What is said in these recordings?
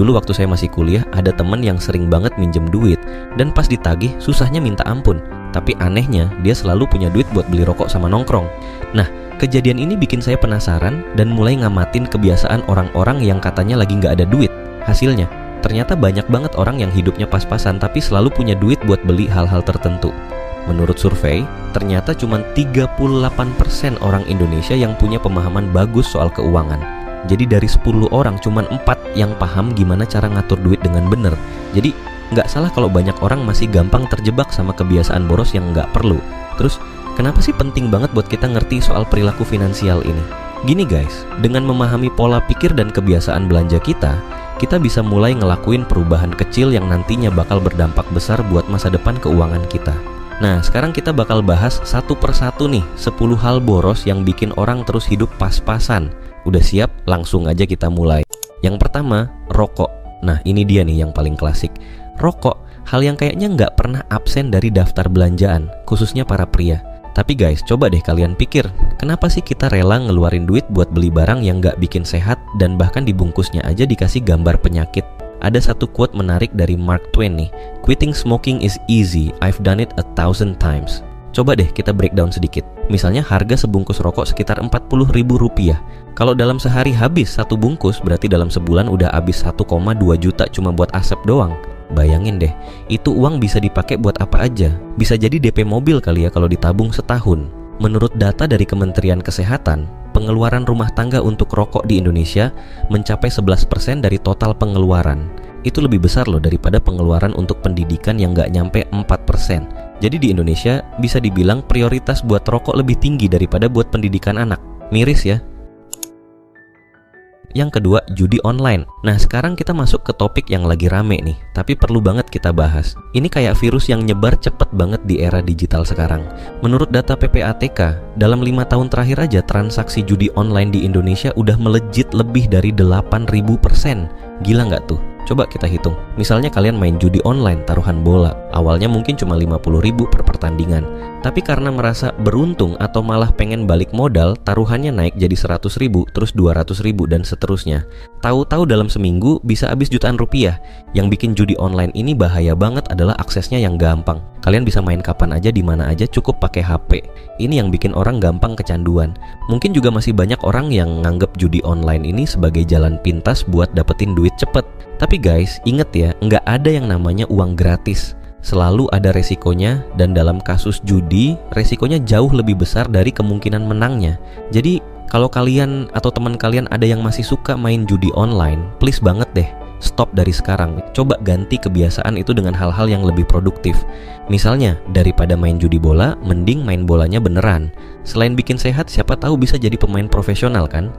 Dulu waktu saya masih kuliah, ada temen yang sering banget minjem duit, dan pas ditagih, susahnya minta ampun. Tapi anehnya, dia selalu punya duit buat beli rokok sama nongkrong. Nah, kejadian ini bikin saya penasaran dan mulai ngamatin kebiasaan orang-orang yang katanya lagi nggak ada duit. Hasilnya, ternyata banyak banget orang yang hidupnya pas-pasan tapi selalu punya duit buat beli hal-hal tertentu. Menurut survei, ternyata cuma 38% orang Indonesia yang punya pemahaman bagus soal keuangan. Jadi dari 10 orang cuma 4 yang paham gimana cara ngatur duit dengan bener. Jadi nggak salah kalau banyak orang masih gampang terjebak sama kebiasaan boros yang nggak perlu. Terus kenapa sih penting banget buat kita ngerti soal perilaku finansial ini? Gini guys, dengan memahami pola pikir dan kebiasaan belanja kita bisa mulai ngelakuin perubahan kecil yang nantinya bakal berdampak besar buat masa depan keuangan kita. Nah, sekarang kita bakal bahas satu persatu nih 10 hal boros yang bikin orang terus hidup pas-pasan. Udah siap? Langsung aja kita mulai. Yang pertama, rokok. Nah, ini dia nih yang paling klasik. Rokok, hal yang kayaknya nggak pernah absen dari daftar belanjaan, khususnya para pria. Tapi guys, coba deh kalian pikir, kenapa sih kita rela ngeluarin duit buat beli barang yang nggak bikin sehat dan bahkan dibungkusnya aja dikasih gambar penyakit? Ada satu quote menarik dari Mark Twain nih, "Quitting smoking is easy, I've done it 1,000 times." Coba deh kita breakdown sedikit. Misalnya harga sebungkus rokok sekitar Rp40.000. Kalau dalam sehari habis satu bungkus, berarti dalam sebulan udah habis 1,2 juta cuma buat asap doang. Bayangin deh, itu uang bisa dipakai buat apa aja. Bisa jadi DP mobil kali ya kalau ditabung setahun. Menurut data dari Kementerian Kesehatan, pengeluaran rumah tangga untuk rokok di Indonesia mencapai 11% dari total pengeluaran. Itu lebih besar loh daripada pengeluaran untuk pendidikan yang nggak nyampe 4%. Jadi di Indonesia bisa dibilang prioritas buat rokok lebih tinggi daripada buat pendidikan anak. Miris ya. Yang kedua, judi online. Nah, sekarang kita masuk ke topik yang lagi rame nih, tapi perlu banget kita bahas. Ini kayak virus yang nyebar cepet banget di era digital sekarang. Menurut data PPATK, dalam 5 tahun terakhir aja transaksi judi online di Indonesia udah melejit lebih dari 8.000%. Gila nggak tuh? Coba kita hitung. Misalnya kalian main judi online taruhan bola. Awalnya mungkin cuma 50.000 per pertandingan. Tapi karena merasa beruntung atau malah pengen balik modal, taruhannya naik jadi 100.000, terus 200.000 dan seterusnya. Tahu-tahu dalam seminggu bisa habis jutaan rupiah. Yang bikin judi online ini bahaya banget adalah aksesnya yang gampang. Kalian bisa main kapan aja di mana aja cukup pakai HP. Ini yang bikin orang gampang kecanduan. Mungkin juga masih banyak orang yang nganggep judi online ini sebagai jalan pintas buat dapetin duit cepet. Tapi guys, inget ya, nggak ada yang namanya uang gratis. Selalu ada resikonya, dan dalam kasus judi, resikonya jauh lebih besar dari kemungkinan menangnya. Jadi, kalau kalian atau teman kalian ada yang masih suka main judi online, please banget deh, stop dari sekarang. Coba ganti kebiasaan itu dengan hal-hal yang lebih produktif. Misalnya, daripada main judi bola, mending main bolanya beneran. Selain bikin sehat, siapa tahu bisa jadi pemain profesional kan?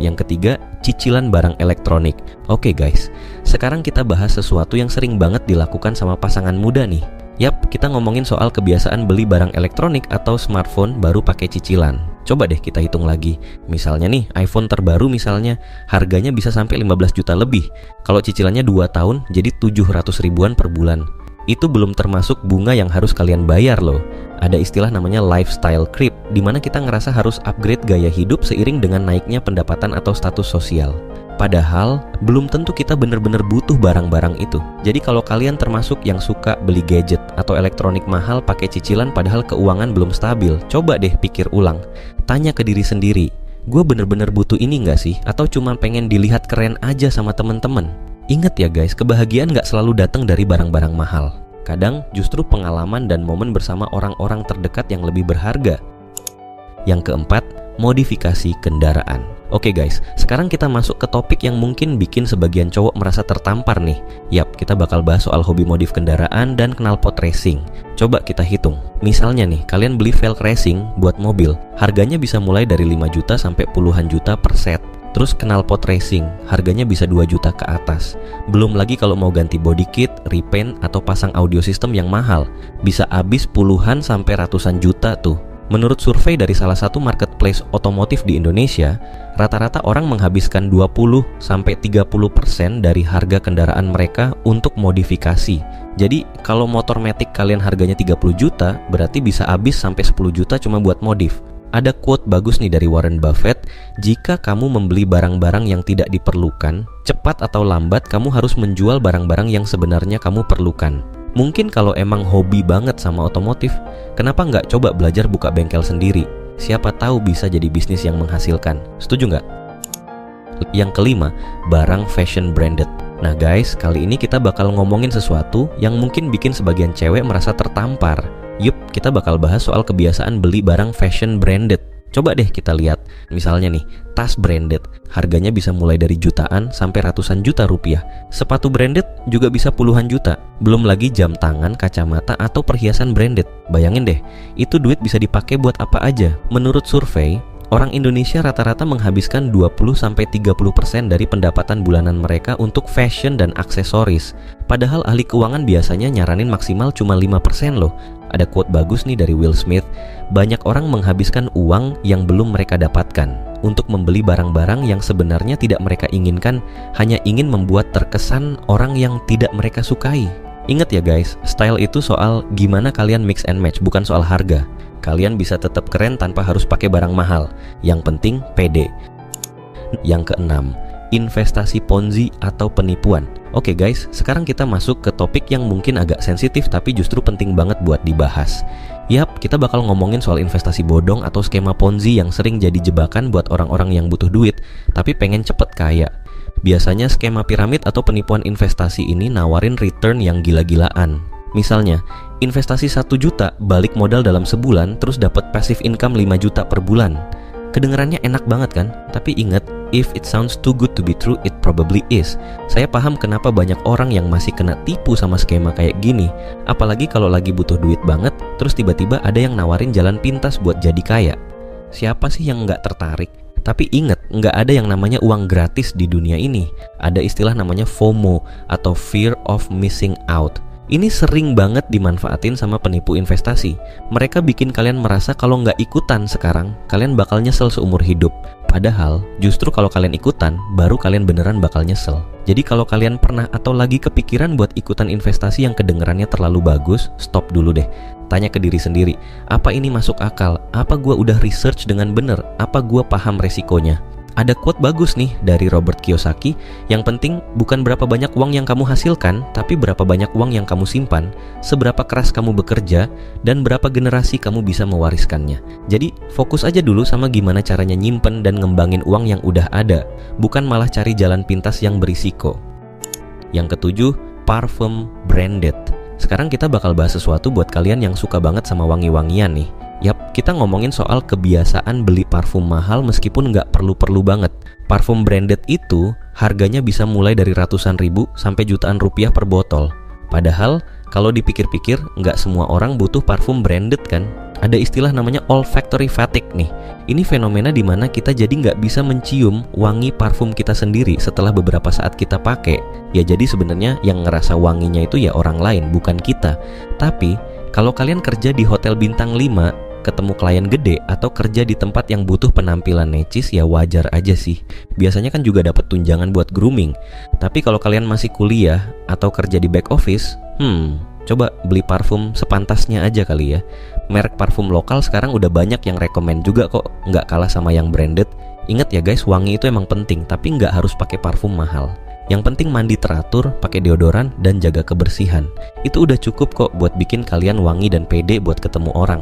Yang ketiga, cicilan barang elektronik. Oke guys, sekarang kita bahas sesuatu yang sering banget dilakukan sama pasangan muda nih. Yap, kita ngomongin soal kebiasaan beli barang elektronik atau smartphone baru pakai cicilan. Coba deh kita hitung lagi. Misalnya nih, iPhone terbaru misalnya, harganya bisa sampai 15 juta lebih. Kalau cicilannya 2 tahun, jadi 700 ribuan per bulan. Itu belum termasuk bunga yang harus kalian bayar loh. Ada istilah namanya lifestyle creep, di mana kita ngerasa harus upgrade gaya hidup seiring dengan naiknya pendapatan atau status sosial. Padahal, belum tentu kita bener-bener butuh barang-barang itu. Jadi kalau kalian termasuk yang suka beli gadget atau elektronik mahal pakai cicilan padahal keuangan belum stabil, coba deh pikir ulang. Tanya ke diri sendiri, gue bener-bener butuh ini nggak sih? Atau cuma pengen dilihat keren aja sama temen-temen? Ingat ya guys, kebahagiaan gak selalu datang dari barang-barang mahal. Kadang justru pengalaman dan momen bersama orang-orang terdekat yang lebih berharga. Yang keempat, modifikasi kendaraan. Oke guys, sekarang kita masuk ke topik yang mungkin bikin sebagian cowok merasa tertampar nih. Yap, kita bakal bahas soal hobi modif kendaraan dan knalpot racing. Coba kita hitung. Misalnya nih, kalian beli velg racing buat mobil. Harganya bisa mulai dari 5 juta sampai puluhan juta per set. Terus knalpot racing, harganya bisa 2 juta ke atas. Belum lagi kalau mau ganti body kit, repaint, atau pasang audio system yang mahal. Bisa habis puluhan sampai ratusan juta tuh. Menurut survei dari salah satu marketplace otomotif di Indonesia, rata-rata orang menghabiskan 20-30% dari harga kendaraan mereka untuk modifikasi. Jadi, kalau motor matic kalian harganya 30 juta, berarti bisa habis sampai 10 juta cuma buat modif. Ada quote bagus nih dari Warren Buffett, jika kamu membeli barang-barang yang tidak diperlukan, cepat atau lambat kamu harus menjual barang-barang yang sebenarnya kamu perlukan. Mungkin kalau emang hobi banget sama otomotif, kenapa nggak coba belajar buka bengkel sendiri? Siapa tahu bisa jadi bisnis yang menghasilkan. Setuju nggak? Yang kelima, barang fashion branded. Nah guys, kali ini kita bakal ngomongin sesuatu yang mungkin bikin sebagian cewek merasa tertampar. Yup, kita bakal bahas soal kebiasaan beli barang fashion branded. Coba deh kita lihat, misalnya nih, tas branded, harganya bisa mulai dari jutaan sampai ratusan juta rupiah. Sepatu branded juga bisa puluhan juta. Belum lagi jam tangan, kacamata, atau perhiasan branded. Bayangin deh, itu duit bisa dipakai buat apa aja. Menurut survei, orang Indonesia rata-rata menghabiskan 20-30% dari pendapatan bulanan mereka untuk fashion dan aksesoris. Padahal ahli keuangan biasanya nyaranin maksimal cuma 5% loh. Ada quote bagus nih dari Will Smith, banyak orang menghabiskan uang yang belum mereka dapatkan untuk membeli barang-barang yang sebenarnya tidak mereka inginkan, hanya ingin membuat terkesan orang yang tidak mereka sukai. Ingat ya guys, style itu soal gimana kalian mix and match, bukan soal harga. Kalian bisa tetap keren tanpa harus pakai barang mahal. Yang penting pede. Yang keenam, investasi ponzi atau penipuan. Oke guys, sekarang kita masuk ke topik yang mungkin agak sensitif tapi justru penting banget buat dibahas. Yap, kita bakal ngomongin soal investasi bodong atau skema ponzi yang sering jadi jebakan buat orang-orang yang butuh duit tapi pengen cepet kaya. Biasanya skema piramid atau penipuan investasi ini nawarin return yang gila-gilaan. Misalnya, investasi 1 juta balik modal dalam sebulan terus dapat passive income 5 juta per bulan. Kedengarannya enak banget kan? Tapi ingat, if it sounds too good to be true, it probably is. Saya paham kenapa banyak orang yang masih kena tipu sama skema kayak gini. Apalagi kalau lagi butuh duit banget, terus tiba-tiba ada yang nawarin jalan pintas buat jadi kaya. Siapa sih yang nggak tertarik? Tapi ingat, nggak ada yang namanya uang gratis di dunia ini. Ada istilah namanya FOMO atau Fear of Missing Out. Ini sering banget dimanfaatin sama penipu investasi. Mereka bikin kalian merasa kalau nggak ikutan sekarang, kalian bakal nyesel seumur hidup. Padahal, justru kalau kalian ikutan, baru kalian beneran bakal nyesel. Jadi kalau kalian pernah atau lagi kepikiran buat ikutan investasi yang kedengerannya terlalu bagus, stop dulu deh. Tanya ke diri sendiri, apa ini masuk akal? Apa gua udah research dengan bener? Apa gua paham resikonya? Ada quote bagus nih dari Robert Kiyosaki, yang penting bukan berapa banyak uang yang kamu hasilkan, tapi berapa banyak uang yang kamu simpan, seberapa keras kamu bekerja, dan berapa generasi kamu bisa mewariskannya. Jadi fokus aja dulu sama gimana caranya nyimpen dan ngembangin uang yang udah ada, bukan malah cari jalan pintas yang berisiko. Yang ketujuh, parfum branded. Sekarang kita bakal bahas sesuatu buat kalian yang suka banget sama wangi-wangian nih. Yap, kita ngomongin soal kebiasaan beli parfum mahal meskipun nggak perlu-perlu banget. Parfum branded itu harganya bisa mulai dari ratusan ribu sampai jutaan rupiah per botol. Padahal kalau dipikir-pikir nggak semua orang butuh parfum branded kan? Ada istilah namanya olfactory fatigue nih. Ini fenomena di mana kita jadi nggak bisa mencium wangi parfum kita sendiri setelah beberapa saat kita pakai. Ya jadi sebenarnya yang ngerasa wanginya itu ya orang lain, bukan kita. Tapi kalau kalian kerja di hotel bintang 5, ketemu klien gede atau kerja di tempat yang butuh penampilan necis, ya wajar aja sih. Biasanya kan juga dapat tunjangan buat grooming. Tapi kalau kalian masih kuliah atau kerja di back office, coba beli parfum sepantasnya aja kali ya. Merek parfum lokal sekarang udah banyak yang rekomen juga kok, nggak kalah sama yang branded. Ingat ya guys, wangi itu emang penting, tapi nggak harus pakai parfum mahal. Yang penting mandi teratur, pakai deodoran, dan jaga kebersihan. Itu udah cukup kok buat bikin kalian wangi dan pede buat ketemu orang.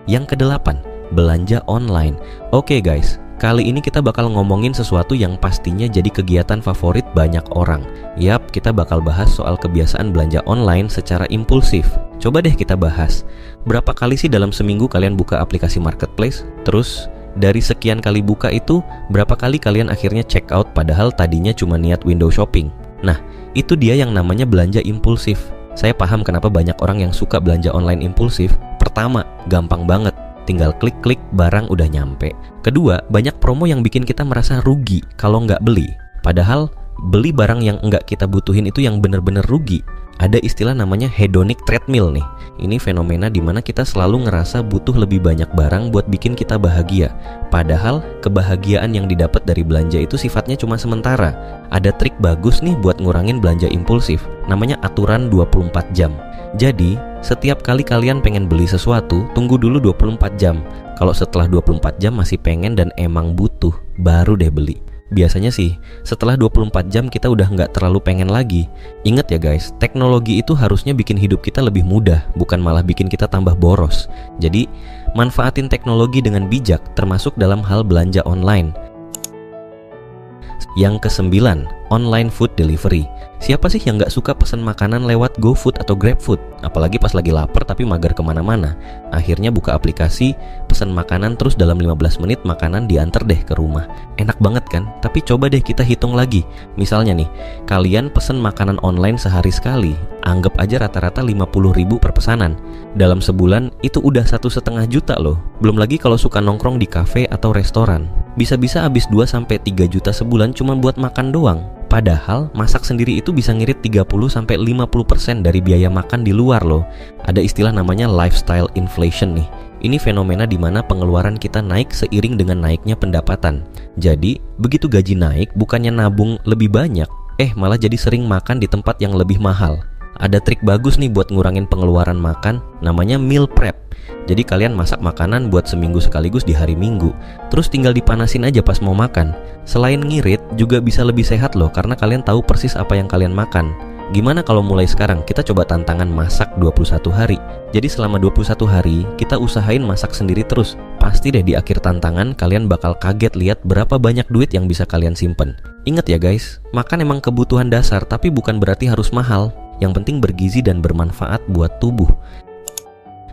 Yang kedelapan, belanja online. Oke guys, kali ini kita bakal ngomongin sesuatu yang pastinya jadi kegiatan favorit banyak orang. Yap, kita bakal bahas soal kebiasaan belanja online secara impulsif. Coba deh kita bahas, berapa kali sih dalam seminggu kalian buka aplikasi marketplace? Terus, dari sekian kali buka itu, berapa kali kalian akhirnya check out padahal tadinya cuma niat window shopping? Nah, itu dia yang namanya belanja impulsif. Saya paham kenapa banyak orang yang suka belanja online impulsif. Pertama, gampang banget, tinggal klik-klik barang udah nyampe. Kedua, banyak promo yang bikin kita merasa rugi kalau nggak beli. Padahal, beli barang yang nggak kita butuhin itu yang bener-bener rugi. Ada istilah namanya hedonic treadmill nih. Ini fenomena dimana kita selalu ngerasa butuh lebih banyak barang buat bikin kita bahagia. Padahal kebahagiaan yang didapat dari belanja itu sifatnya cuma sementara. Ada trik bagus nih buat ngurangin belanja impulsif. Namanya aturan 24 jam. Jadi Setiap kali kalian pengen beli sesuatu, tunggu dulu 24 jam. Kalau setelah 24 jam masih pengen dan emang butuh, baru deh beli. Biasanya sih, setelah 24 jam kita udah nggak terlalu pengen lagi. Ingat ya guys, teknologi itu harusnya bikin hidup kita lebih mudah, bukan malah bikin kita tambah boros. Jadi, manfaatin teknologi dengan bijak, termasuk dalam hal belanja online. Yang ke-9, online food delivery. Siapa sih yang nggak suka pesan makanan lewat GoFood atau GrabFood? Apalagi pas lagi lapar tapi mager kemana-mana. Akhirnya buka aplikasi, pesan makanan, terus dalam 15 menit makanan diantar deh ke rumah. Enak banget kan? Tapi coba deh kita hitung lagi. Misalnya nih, kalian pesan makanan online sehari sekali, anggap aja rata-rata 50.000 per pesanan. Dalam sebulan itu udah 1,5 juta loh. Belum lagi kalau suka nongkrong di kafe atau restoran. Bisa-bisa habis 2-3 juta sebulan cuma buat makan doang. Padahal masak sendiri itu bisa ngirit 30-50% dari biaya makan di luar loh. Ada istilah namanya lifestyle inflation nih. Ini fenomena di mana pengeluaran kita naik seiring dengan naiknya pendapatan. Jadi, begitu gaji naik bukannya nabung lebih banyak, malah jadi sering makan di tempat yang lebih mahal. Ada trik bagus nih buat ngurangin pengeluaran makan, namanya meal prep. Jadi kalian masak makanan buat seminggu sekaligus di hari Minggu, terus tinggal dipanasin aja pas mau makan. Selain ngirit, juga bisa lebih sehat loh, karena kalian tahu persis apa yang kalian makan. Gimana kalau mulai sekarang kita coba tantangan masak 21 hari. Jadi selama 21 hari, kita usahain masak sendiri terus. Pasti deh di akhir tantangan, kalian bakal kaget lihat berapa banyak duit yang bisa kalian simpen. Ingat ya guys, makan emang kebutuhan dasar, tapi bukan berarti harus mahal. Yang penting bergizi dan bermanfaat buat tubuh.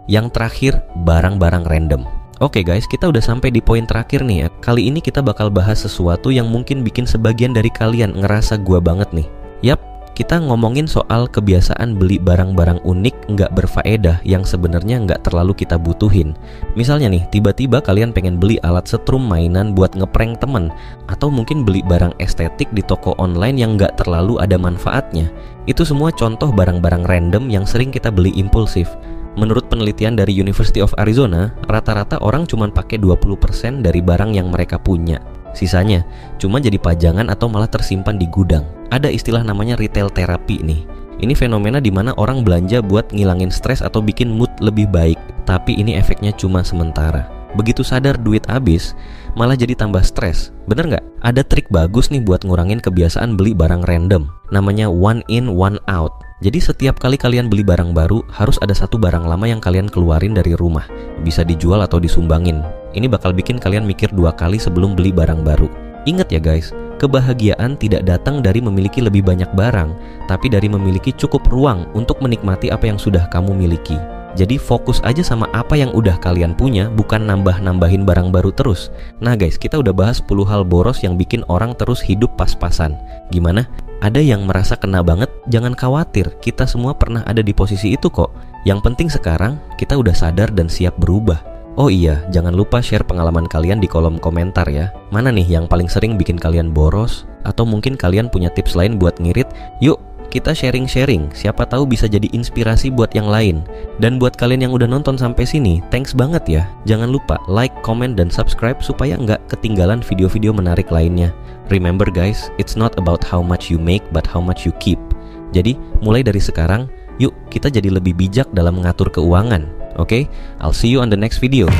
Yang terakhir, barang-barang random. Oke guys, kita udah sampai di poin terakhir nih ya. Kali ini kita bakal bahas sesuatu yang mungkin bikin sebagian dari kalian ngerasa gua banget nih. Yap, kita ngomongin soal kebiasaan beli barang-barang unik nggak berfaedah yang sebenarnya nggak terlalu kita butuhin. Misalnya nih, tiba-tiba kalian pengen beli alat setrum mainan buat ngeprank temen, atau mungkin beli barang estetik di toko online yang nggak terlalu ada manfaatnya. Itu semua contoh barang-barang random yang sering kita beli impulsif. Menurut penelitian dari University of Arizona, rata-rata orang cuma pakai 20% dari barang yang mereka punya. Sisanya cuma jadi pajangan atau malah tersimpan di gudang. Ada istilah namanya retail therapy nih. Ini fenomena di mana orang belanja buat ngilangin stres atau bikin mood lebih baik, tapi ini efeknya cuma sementara. Begitu sadar duit habis, malah jadi tambah stres. Bener nggak? Ada trik bagus nih buat ngurangin kebiasaan beli barang random. Namanya one in, one out. Jadi setiap kali kalian beli barang baru, harus ada satu barang lama yang kalian keluarin dari rumah. Bisa dijual atau disumbangin. Ini bakal bikin kalian mikir 2 kali sebelum beli barang baru. Ingat ya guys, kebahagiaan tidak datang dari memiliki lebih banyak barang, tapi dari memiliki cukup ruang untuk menikmati apa yang sudah kamu miliki. Jadi fokus aja sama apa yang udah kalian punya, bukan nambah-nambahin barang baru terus. Nah guys, kita udah bahas 10 hal boros yang bikin orang terus hidup pas-pasan. Gimana? Ada yang merasa kena banget? Jangan khawatir, kita semua pernah ada di posisi itu kok. Yang penting sekarang, kita udah sadar dan siap berubah. Oh iya, jangan lupa share pengalaman kalian di kolom komentar ya. Mana nih yang paling sering bikin kalian boros? Atau mungkin kalian punya tips lain buat ngirit? Yuk, kita sharing-sharing, siapa tahu bisa jadi inspirasi buat yang lain. Dan buat kalian yang udah nonton sampai sini, thanks banget ya. Jangan lupa like, comment, dan subscribe supaya nggak ketinggalan video-video menarik lainnya. Remember guys, it's not about how much you make, but how much you keep. Jadi, mulai dari sekarang, yuk kita jadi lebih bijak dalam mengatur keuangan. Oke? I'll see you on the next video.